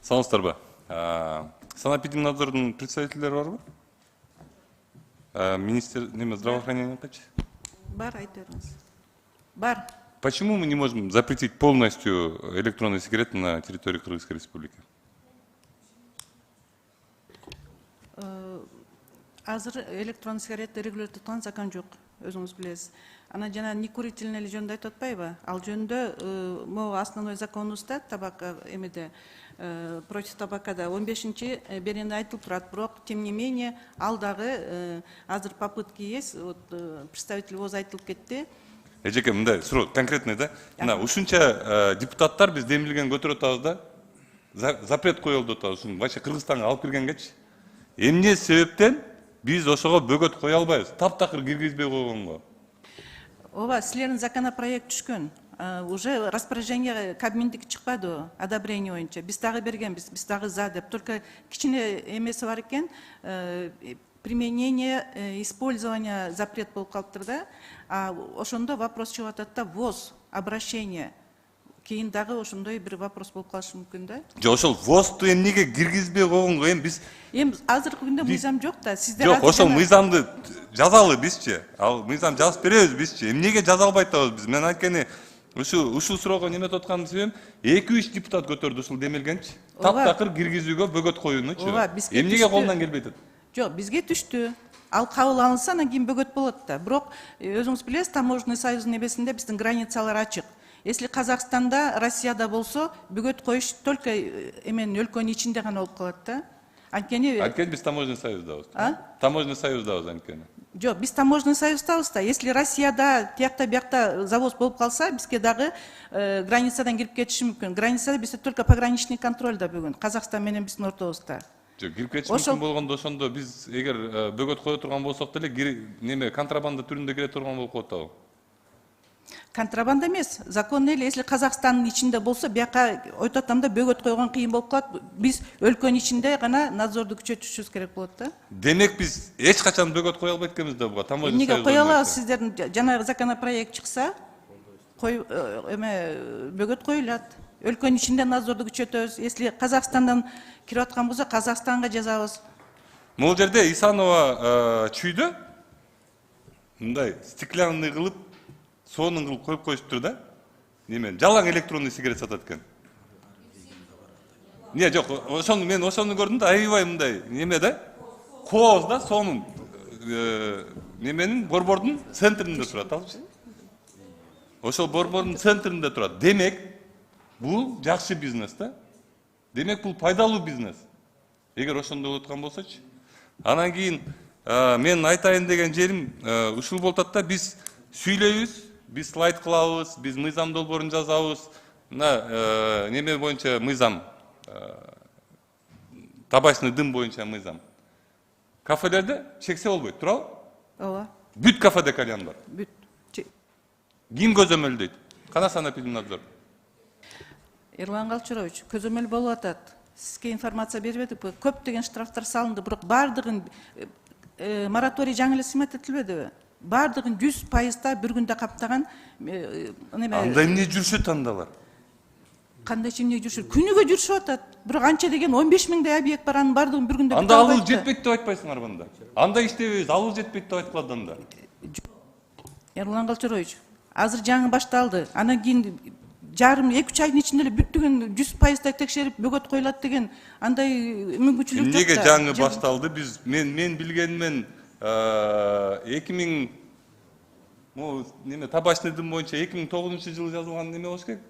Саламатсыздарбы? Санэпидемнадзордун представительдери барбы? Министр здравоохранения качы? Бар, айтыңыз. Бар. Почему мы не можем запретить полностью электронные сигареты на территории Кыргызской Республики? Азыр электронный сигаретти регулировать эткан закон жок, өзүңүз билесиз. Ана жана некурительный эле жөнүндө айтып атпайбы? Ал жөнүндө могу основной законубузда табак эмеде против табакада 15-чи беренде айтылып турат. Бирок тем не менее ал дагы азыр попытки есть. Вот представитель ВОЗ айтылып кетти. Эжеке, мындай суроо конкретный да. Мына ушунча депутаттар биз демилген көтөрүп атабыз да. Запрет коюлду деп атабыз. Вообще Кыргызстанга алып киргенгечи. Эмне себептен биз ошого бөгөт кое албайбыз? Таптакыр киргизбей койгонго. Ооба, силердин законопроект түшкөн. Уже распоряжение Кабминдики чыкпады, одобрение боюнча. Биз дагы бергенбиз, биз дагы за деп. Только кичине эмеси бар экен, применение, использование запрет болуп калыптыр да. Ошондо вопрос чыгып атат да, ВОЗ, обращение. Кийин дагы ошондой бир вопрос болуп калышы мүмкүн да. Жок, ошол ВОЗду эмнеге киргизбей койгонго биз азыркы күндө мыйзам жок да. Сиздер жок, ошол мыйзамды жазалы бизчи. Ал мыйзам жазып беребиз бизчи. Эмнеге жаза албай атабыз биз? Мен айтканы ушул суроого неметип аткан себебим 2-3 депутат көтөрдү ушул демелгенчи. Таптакыр киргизүүгө бөгөт коюунучу. Эмнеге колунан келбей атат? Жок, бизге түштү. Ал кабыл алынса, анан кийин бөгөт болот да. Бирок өзүңүз билесиз, таможенный союздун небесинде биздин границалар ачык. Если Казахстанда, Россияда болсо, бөгөт коюш только эменин өлкөнүн ичинде гана болуп калат да. Анткени биз таможенный союздабыз. Таможенный союздабыз анткени. Жок, биз таможенный союздабыз да. Если Россияда, тиякта биякта завоз болуп калса, бизге дагы границадан кирип кетиши мүмкүн. Границада бизде только пограничный контроль да бүгүн. Казакстан менен биздин ортобузда. Жок, кирип кетиши мүмкүн болгондо ошондо биз эгер бөгөт кое турган болсок деле неме контрабанда түрүндө кире турган болуп калат да. Контрабанда эмес, закон эле. Если Казакстандын ичинде болсо, бияка айтып атам да, бөгөт койгон кыйын болуп калат. Биз өлкөнүн ичинде гана надзорду күчөтүшүбүз керек болот да. Демек биз эч качан бөгөт кое албайт экенбиз да буга. Эмнеге кое алабыз? Сиздердин жанагы законопроект чыкса, бөгөт коюлат. Өлкөнүн ичинде надзорду күчөтөбүз. Если Казакстандан кирип аткан болсо, Казакстанга жазабыз. Могул жерде Исанова чүйдө мындай стеклянный кылып сонун кылып коюп коюшуптур да. Неме, жалаң электронный сигарет сатат экен. Не, жок, мен ошону көрдүм да, аябай мындай неме да. Кооз да, сонун неменин борбордун центринде турат, алчы. Ошол борбордун центринде турат. Демек, бул жакшы бизнес да. Демек, бул пайдалуу бизнес. Эгер ошондой болуп аткан болсочу. Анан кийин мен айтайын деген жерим ушул болуп атат да, биз сүйлөйбүз, биз слайд кылабыз, биз мыйзам долбоорун жазабыз. Мына неме боюнча мыйзам, табачный дым боюнча мыйзам. Кафелерде чексе болбойт, туурабы? Ооба. Бүт кафеде кальян бар. Бүт. Ким көзөмөлдөйт? Кана санэпидемнадзор? Эрлан Галчурович, көзөмөл болуп атат. Сизге информация бербедикпи? Көптөгөн штрафтар салынды, бирок бардыгын мораторий жаңы эле сымат этилбедиби? Бардыгын 100% бир күндө каптаган неме. Анда эмне жүрүшөт андалар? Кандай эмне жүрүшөт? Күнүгө жүрүшүп атат. Бирок анча деген 15 миңдей объект бар, анын бардыгын бир күндө. Анда алуу жетпейт деп айтпайсыңарбы анда? Анда иштебейбиз, алуу жетпейт деп айткылат анда. Эрлан Галчурович, азыр жаңы башталды. Анан кийин жарым 2-3 айдын ичинде эле бүттүгүн 100% текшерип бөгөт коюлат деген андай мүмкүнчүлүк жок да. Эмнеге жаңы башталды? Биз мен билгенимен 2000 неме табачный дым боюнча 2009-жылы жазылган неме болуш керек?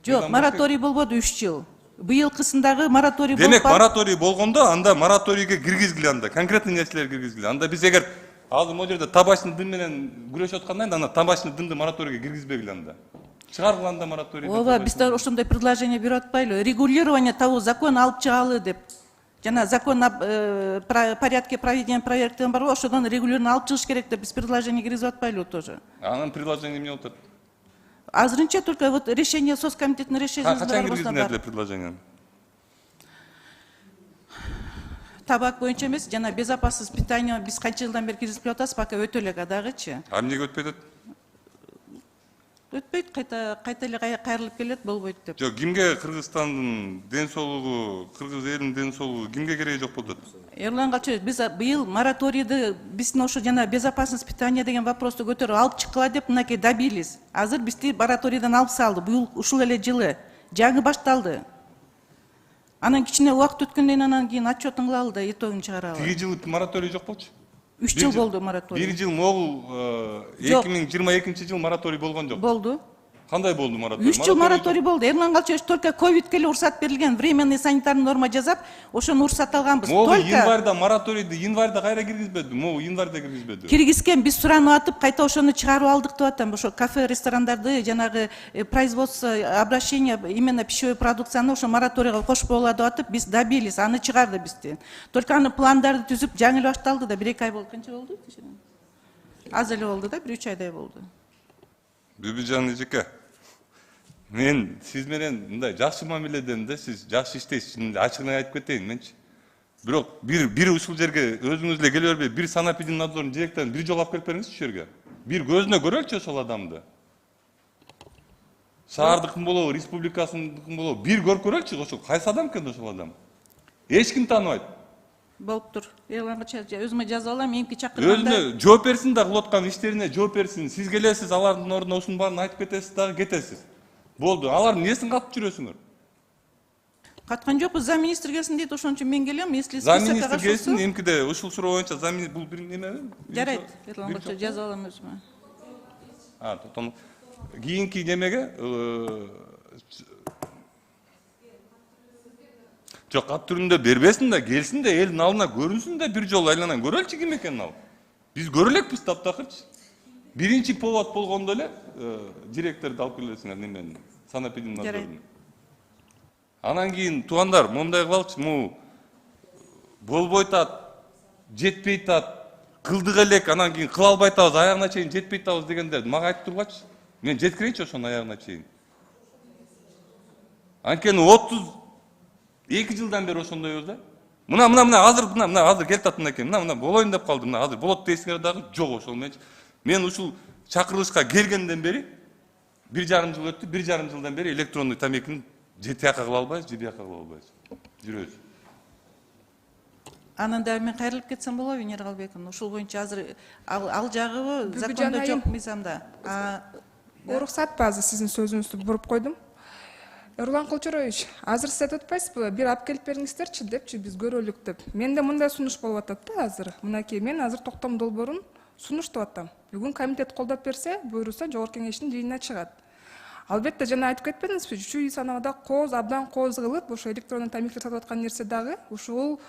Жок, мораторий болбоду 3 жыл. Быйылкысындагы мораторий болуп. Демек мораторий болгондо анда мораторийге киргизгиле анда, конкретный нерселер киргизгиле. Анда биз эгер азыр могу жерде табачный дым менен күрөшүп аткандан кийин анда табачный дымды мораторийге киргизбегиле анда. Чыгаргыла анда мораторий. Ооба, биз да ошондой предложение берип атпайлы. Регулирование того закон алып чыгалы деп. Жана закон о порядке проведения проверки бар, ошодон регулярно алып чыгыш керек деп биз предложение киргизип атпайлыбы тоже. Анын предложение эмне болуп атат? Азырынча только вот решение соцкомитеттин решениясы бар. Качан киргиздиңер эле предложение? Табак боюнча эмес, жана безопасность питания биз канча жылдан бери киргизип атабыз, пока өтө элек адагычы. Эмнеге өтпөй атат? өтпөйт, кайта эле кайрылып келет, болбойт деп. Жок, кимге Кыргызстандын ден соолугу, кыргыз элинин ден соолугу кимге кереги жок болуп атат? Эрлан Калчевич, биз быйыл мораторийди, биздин ошо жана безопасность питания деген вопросту көтөрүп алып чыккыла деп мынакей добились. Азыр бизди мораторийден алып салды. Быйыл ушул эле жылы жаңы башталды. Анан кичине убакыт өткөндөн анан кийин отчетун кылалы да итогун чыгаралы. Тиги жылы мораторий жок болчу. 3 жыл болду мораторий. Бир жыл могул 2022 жыл мораторий болгон жок. Болду. Кандай болду мораторий? 3 жыл мораторий болду. Эрлан Калчевич только ковидке эле уруксат берилген, временный санитарный норма жасап, ошону уруксат алганбыз. Могу январда мораторийди, январда кайра киргизбеди, могу январда киргизбеди. Киргизген, биз суранып атып, кайта ошону чыгарып алдык деп атам. Ошо кафе, ресторандарды, жанагы производство, обращение именно пищевой продукцияны ошо мораторийга кошпогула деп атып, биз добились, аны чыгарды бизден. Только аны пландарды түзүп, жаңы эле башталды да, 1-2 ай болду. Канча болду? Аз эле болду да, 1-3 айдай болду. Бүбүжан эжеке, мен сиз менен мындай жакшы мамиледем да, сиз жакшы иштейсиз, ачыгын айтып кетейин менчи. Бирок бир ушул жерге өзүңүз эле келе бербей, бир санэпидемнадзордун директорун бир жолу алып келип бериңизчи ушул жерге. Бир көзүнө көрөлчү ошол адамды. Шаардыкын болобу, республикасындыкын болобу, бир көрүп көрөлчү ошол кайсы адам экен ошол адам. Эч ким тааныбайт. Болуптур. Эрланга өзүмө жазып алам, эмки чакырганда. Өзүнө жооп берсин да, кылып аткан иштерине жооп берсин. Сиз келесиз, алардын ордуна ушунун баарын айтып кетесиз дагы кетесиз. Болду. Алардын эмнесин катып жүрөсүңөр? Каткан жокпуз, замминистр келсин дейт, ошон үчүн мен келем. Если замминистр келсин, эмкиде ушул суроо боюнча замминистр бул бир неме? Жарайт. Эрланга жазып алам өзүмө. Токтом. Кийинки немеге жок, кат түрүндө бербесин да, келсин да, элдин алдына көрүнсүн да, бир жолу айланан көрөлчү ким экенин ал. Биз көрө элекпиз таптакырчы. Биринчи повод болгондо эле директорду алып келесиңер немени, санэпидемнадзордун. Анан кийин туугандар, мондай кылалычы, му болбой атат, жетпей атат, кылдык элек, анан кийин кыла албай атабыз, аягына чейин жетпей атабыз дегендерди мага айтып тургачы. Мен жеткирейинчи ошонун аягына чейин. Анткени 32 жылдан бери ошондойбуз да. Мына азыр келип атат мынакей. Мына болоюн деп калды. Мына азыр болот дейсиңер дагы жок ошол менчи. Мен ушул чакырылышка келгенден бери 1,5 жыл өттү. 1,5 жылдан бери электронный тамекини же тияка кыла албайбыз, же бияка кыла албайбыз. Жүрөбүз. Анан дагы мен кайрылып кетсем болобу, Венера Албековна? Ушул боюнча азыр ал жагы закондо жок, мыйзамда. Уруксатпы азыр сиздин сөзүңүздү буруп койдум. Эрлан Калчевич, азыр сиз айтып атпайсызбы, бир алып келип бериңиздерчи депчи, биз көрөлүк деп. Менде мындай сунуш болуп атат да азыр. Мынакей, мен азыр токтом долбоорун сунуштап атам. Бүгүн комитет колдоп берсе, буйруса жогорку кеңештин жыйынына чыгат. Албетте жана айтып кетпедиңизби, чүй санабада абдан кооз кылып, ошо электрондун тамектер сатып аткан нерсе дагы ушул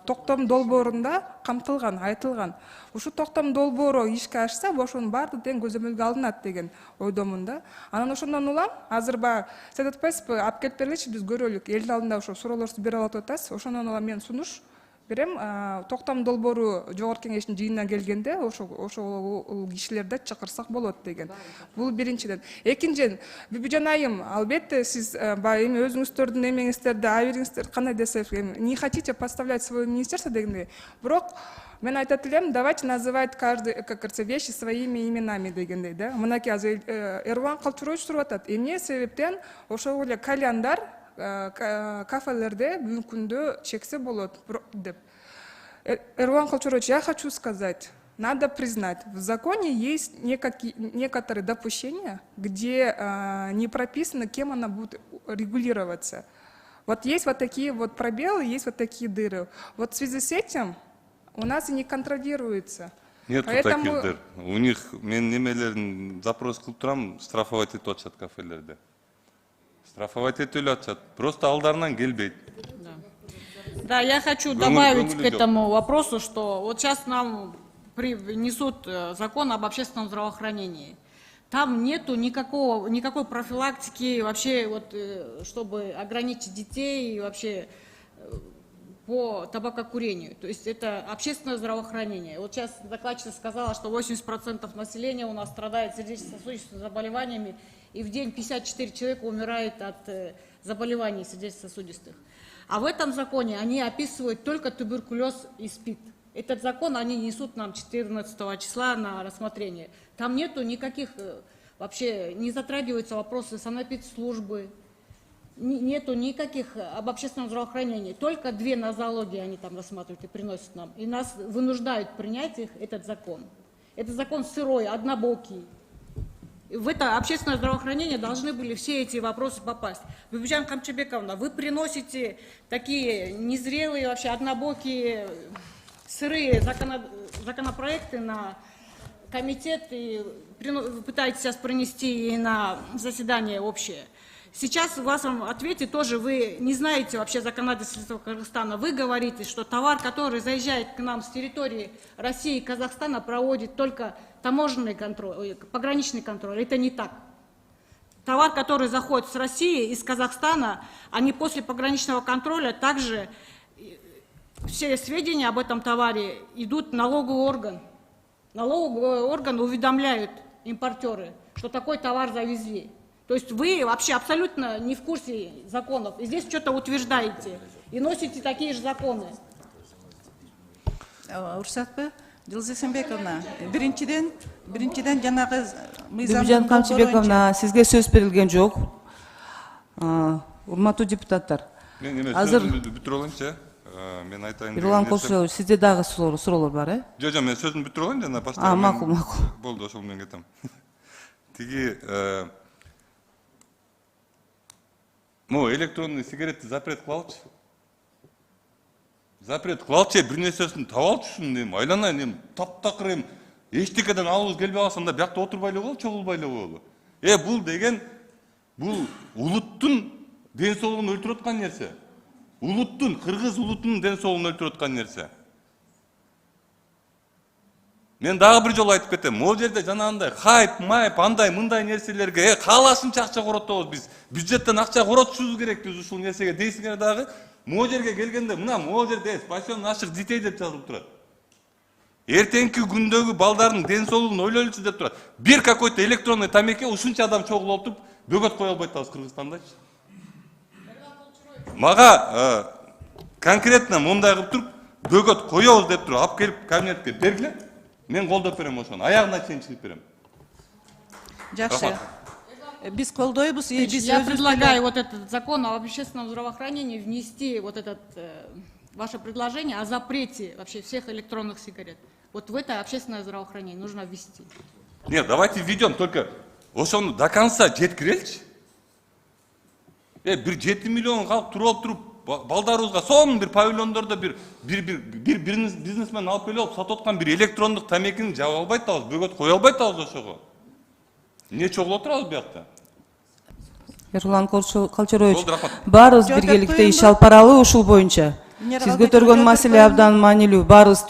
токтом долбоорунда камтылган, айтылган. Ушу токтом долбоору ишке ашса, ошонун баардыгы тең көзөмөлгө алынат деген ойдомун да. Анан ошондон улам, азыр баягы сиз айтып атпайсызбы, алып келип бергилечи, биз көрөлүк. Элдин алдында ошо суроолорду бере алып атасыз. Ошондон улам мен сунуш берем, токтом долбоору жогорку кеңештин жыйынына келгенде ошол кишилерди чакырсак болот деген. Бул биринчиден. Экинчиден, Бүбүжан айым, албетте сиз баягы эми өзүңүздөрдүн эмеңиздерди, абийириңиздер кандай десек, не хотите подставлять свое министерство дегендей. Бирок мен айтат элем, давайте называть каждый, как говорится, вещи своими именами дегендей, да. Мынакей азыр Эрлан Калчевич туруп атат. Эмне себептен ошол эле кальяндар кафелерде бүгүнкү күндө чексе болот деп. Эрлан Калчевич, я хочу сказать, надо признать, в законе есть некоторые допущения, где не прописано, кем она будет регулироваться. Вот есть вот такие вот пробелы, есть вот такие дыры. Вот в связи с этим у нас и не контролируется. Нет таких дыр. У них, мен немелерин запрос кылып турам, штрафовать этип атышат кафелерде. Штрафовать этип атышат. Просто алдарынан келбейт. Да, я хочу добавить к этому вопросу, что вот сейчас нам внесут закон об общественном здравоохранении. Там нету никакой профилактики вообще, вот, чтобы ограничить детей вообще по табакокурению. То есть это общественное здравоохранение. Вот сейчас докладчица сказала, что 80% населения у нас страдает сердечно-сосудистыми заболеваниями, и в день 54 человека умирает от заболеваний сердечно-сосудистых. А в этом законе они описывают только туберкулез и СПИД. Этот закон они несут нам 14 числа на рассмотрение. Там нету никаких вообще не затрагиваются вопросы санэпидслужбы, нету никаких об общественном здравоохранении, только 2 нозологии они там рассматривают и приносят нам, и нас вынуждают принять этот закон. Этот закон сырой, однобокий. В это общественное здравоохранение должны были все эти вопросы попасть. Бибижан Камчебековна, вы приносите такие незрелые, вообще однобокие, сырые законопроекты на комитет и пытаетесь сейчас принести и на заседание общее. Сейчас в вашем ответе тоже вы не знаете вообще законодательства Кыргызстана. Вы говорите, что товар, который заезжает к нам с территории России и Казахстана, проводит только таможенный контроль, пограничный контроль. Это не так. Товар, который заходит с России, из Казахстана, они после пограничного контроля также все сведения об этом товаре идут в налоговый орган. Налоговый орган уведомляют импортеры, что такой товар завезли. То есть вы вообще абсолютно не в курсе законов. И здесь что-то утверждаете и носите такие же законы. Урсатпы, Дилзесенбековна, биринчиден жанагы Бибижан Камчыбековна, сизге сөз берилген жок. Урматтуу депутаттар. Мен Азыр сөзүмдү бүтүрө алайынчы. Мен айтайын. Ирлан Колчонович, сизде дагы суроолор бар, э? Жок, мен сөзүмдү бүтүрө алайын жана баштап. Макул. Болду, ошол менен кетем. Тиги электронный сигаретти запрет кылалычы. Запрет кылалычы, бир нерсесин таап алчүшүн, эми айланайын, эми таптакыр эми эчтекеден алыбыз келбей калса анда биякта отурбай эле коелу, чогулбай эле коелу. Бул деген бул улуттун ден соолугун өлтүрүп аткан нерсе. Улуттун, кыргыз улутунун ден соолугун өлтүрүп аткан нерсе. Мен дагы бир жолу айтып кетем. Могу жерде жанагындай хайп, майп, андай мындай нерселерге каалашынча акча коротобуз биз. Бюджеттен акча коротушубуз керек биз ушул нерсеге дейсиңер дагы. Могу жерге келгенде мына могу жерде спасен наших детей деп жазылып турат. Эртеңки күндөгү балдардын ден соолугун ойлойлучу деп турат. Бир какой-то электронный тамеке ушунча адам чогулуп отуруп бөгөт кое албайт атабыз Кыргызстандачы. Мага конкретно мындай кылып туруп бөгөт коебуз деп туруп алып келип кабинетке бергиле. Мен колдоп берем ошону, аягына чейин чыгып берем. Жакшы. Биз колдойбуз, Я предлагаю вот этот закон об общественном здравоохранении внести вот этот ваше предложение о запрете вообще всех электронных сигарет. Вот в это общественное здравоохранение нужно ввести. Нет, давайте введем, только ошону до конца жеткиреличи. Бир 7 миллион калк туруп балдарыбызга сонун бир павильондордо бир бизнесмен алып келип сатып аткан бир электрондук тамекини жаба албай атабыз, бөгөт кое албай атабыз ошого. Эмне чогулуп отурабыз биякта? Ирлан Колчонович, баарыбыз биргеликте иш алып баралы ушул боюнча. Сиз көтөргөн маселе абдан маанилүү, баарыбыз